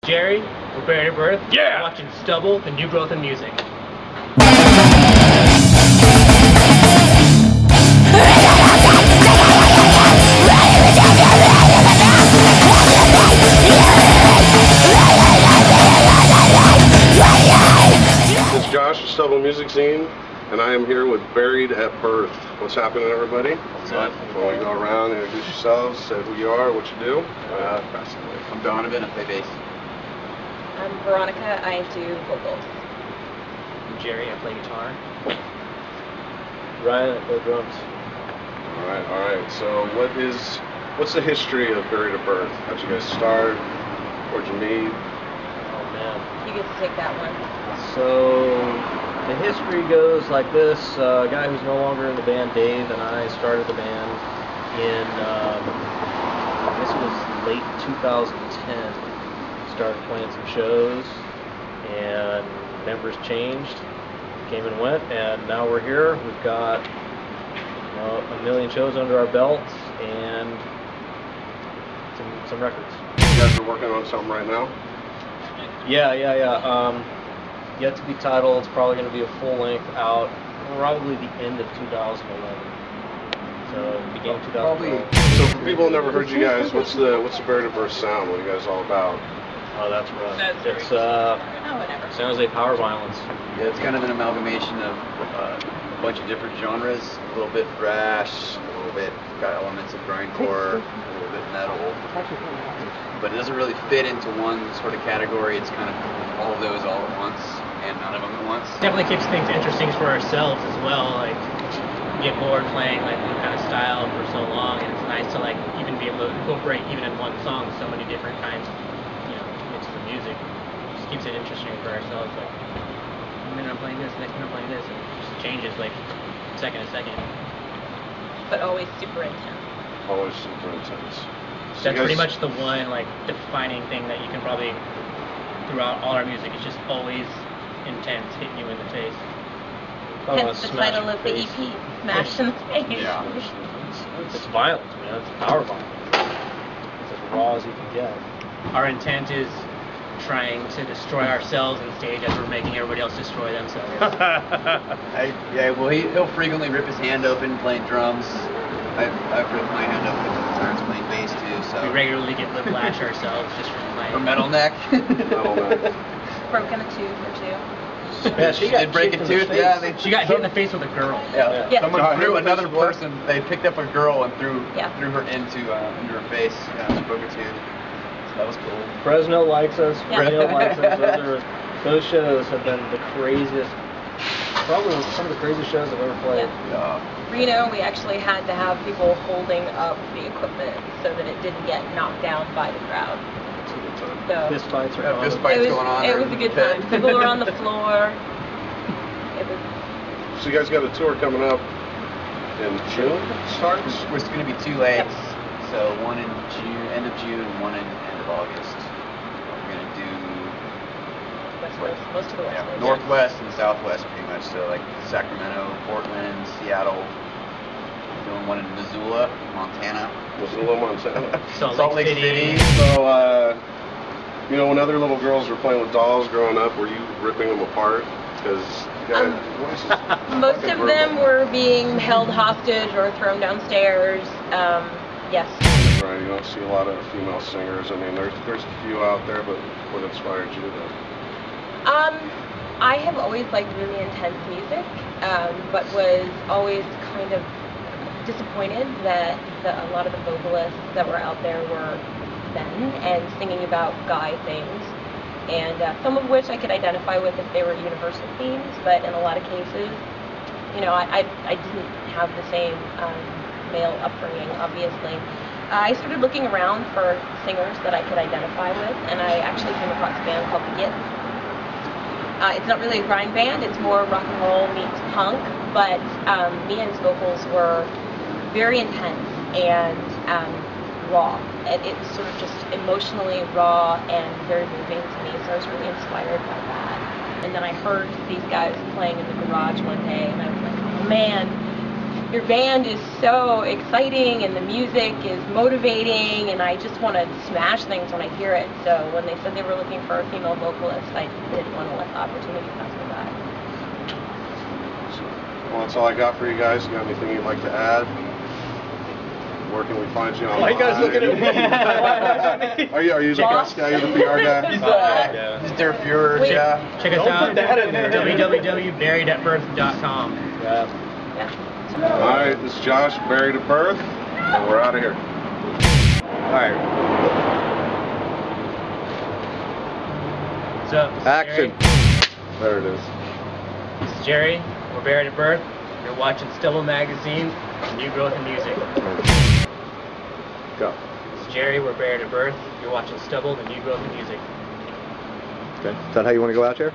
Jerry, we're buried at birth. Yeah! We're watching Stubble, the new growth in music. This is Josh, Stubble Musiczine, and I am here with Buried at Birth. What's happening, everybody? What's up? Before we go around, introduce yourselves, say who you are, what you do. I'm Donovan, I play bass. I'm Veronica, I do vocals. I'm Jerry, I play guitar. Ryan, I play drums. All right. So what's the history of Buried at Birth? How'd you guys start? Where'd you meet? Oh man. You get to take that one. So the history goes like this. A guy who's no longer in the band, Dave, and I started the band in, I guess it was late 2010. Started playing some shows, and members changed, came and went, and now we're here. We've got a million shows under our belts and some records. You guys are working on something right now? Yeah. Yet to be titled. It's probably going to be a full length out probably the end of 2011. So beginning of 2012. So for people who never heard you guys, what's the Buried at Birth sound? What are you guys all about? Oh, that's rough. It's whatever. sounds like power violence. Yeah, it's kind of an amalgamation of a bunch of different genres. A little bit thrash, a little bit got elements of grindcore, a little bit metal. But it doesn't really fit into one sort of category. It's kind of all of those all at once, and none of them at once. Definitely keeps things interesting for ourselves as well. Like, we get bored playing like one kind of style for so long, and it's nice to like even be able to incorporate even in one song so many different kinds of mixes of music. It just keeps it interesting for ourselves. Like, one minute I'm playing this, next minute I'm playing this, and it just changes like second to second. But always super intense. Always super intense. So That's you pretty guys- much the one like defining thing that you can probably throughout all our music. It's just always intense, hitting you in the face. Hence the title of the EP, Smashed in the Face. Yeah. It's violence, man. It's power violence. It's as raw as you can get. Our intent is trying to destroy ourselves on stage as we're making everybody else destroy themselves. Well, he'll frequently rip his hand open playing drums. I've ripped my hand open a couple times playing bass too. So We regularly get whiplash ourselves just from a playing. metal neck. Metal neck. Broken a tooth or two. Yeah, she got did break kicked a in the tooth. face. Yeah, She got hit in the face with a girl. Yeah. Someone Got hit threw in the another face with what? person. They picked up a girl and threw Yeah. her into her face. Yeah, she broke a tooth. So that was cool. Fresno likes us. Yeah. Reno likes us. Those shows have been the craziest, probably some of the craziest shows I've ever played. Yeah. Reno, we actually had to have people holding up the equipment so that it didn't get knocked down by the crowd. That's a good time. So Fist fights are Yeah, fun. fist fights it was, going on. it there was in a the good pit. time. People were on the floor. It was So you guys got a tour coming up in June? Starts? There's going to be two legs. So one in June, end of June, and one in end of August. We're going to do West Coast, most of the West Coast. Northwest and Southwest pretty much. So like Sacramento, Portland, Seattle. Doing one in Missoula, Montana. Missoula, Montana. Salt Lake City. So, when other little girls were playing with dolls growing up, were you ripping them apart? Because Most of them were being held hostage or thrown downstairs. Yes. Right, you don't see a lot of female singers. I mean, there's a few out there, but what inspired you to? I have always liked really intense music, but was always kind of disappointed that a lot of the vocalists that were out there were men and singing about guy things, and some of which I could identify with if they were universal themes, but in a lot of cases, I didn't have the same male upbringing, obviously. I started looking around for singers that I could identify with, and I actually came across a band called The Gits. It's not really a grind band, it's more rock and roll meets punk, but Mia's vocals were very intense and raw. It was sort of just emotionally raw and very moving to me, so I was really inspired by that. And then I heard these guys playing in the garage one day, and I was like, oh man, your band is so exciting and the music is motivating, and I just want to smash things when I hear it. So when they said they were looking for a female vocalist, I didn't want to let the opportunity pass me by. Well, that's all I got for you guys. You got anything you'd like to add? Where can we find you online? Why you guys looking at me? Are you the press guy? Are you the PR guy? He's their Fuhrer, Wait. yeah. Check us Don't out put that in there. www.buriedatbirth.com. Yeah. Yeah. All right, this is Josh, Buried at Birth, and we're out of here. All right. What's up? This is Action. Jerry. There it is. This is Jerry. We're Buried at Birth. You're watching Stubble Magazine, New Growth in Music. Go. This is Jerry. We're Buried at Birth. You're watching Stubble, the New Growth in Music. Okay. Is that how you want to go out there?